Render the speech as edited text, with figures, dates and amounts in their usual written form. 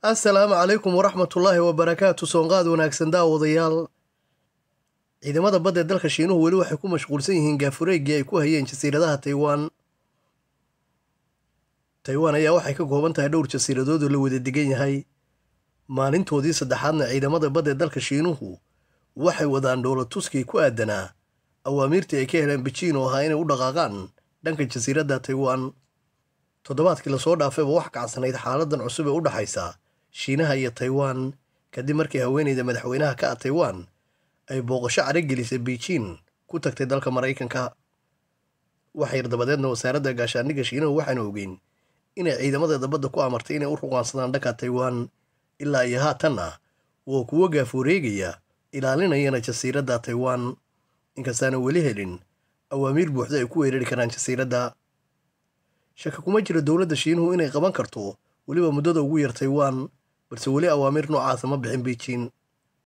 السلام عليكم ورحمة الله وبركاته. سونقاد wanaagsan daawadayaal. Ciidamada badda dalka Shiinuhu weli waxay ku mashquulsan yihiin gaafureegii ay ku hayeen jasiiradaha Taiwan. Taiwan ayaa waxay ka kooban tahay dhowr jasiiradood oo la wada degan yahay. Maalintoodii saddexaadna ciidamada badda dalka Shiinuhu waxay wadaan dhoolatuskii ku aadanaa awaamirtii ay ka heleen Beijing oo ahaa inay u dhaqaaqaan dhanka jasiiradda Taiwan. Toddobaadkii la soo dhaafayba wax kacsanayd xaaladan cusub ee u dhaxaysa Shiinaha iyo Taiwan kadib markii haweeneyda madaxweynaha ka ah Taiwan ay booqasho carag gelisay Beijing ku tagtay dalka Mareykanka. Waxay dabadeedna wasaaradda gaashaandhigga Shiinaha waxaana ogeyn inay ciidamada badda ku amartay inay u ruqaansadaan dhanka Taiwan ilaa iyo haatanna waa kuwo gaafureegaya ilaalinayana jasiiradda Taiwan inkastaana weli helin awaamiir buuxda ay ku weerari karaan jasiiradda. shaki kuma jiro dowladda Shiinuhu inay qaban karto weliba muddada ugu yar Taiwan balse weli awaamiir noocaas ma bixin Beijing.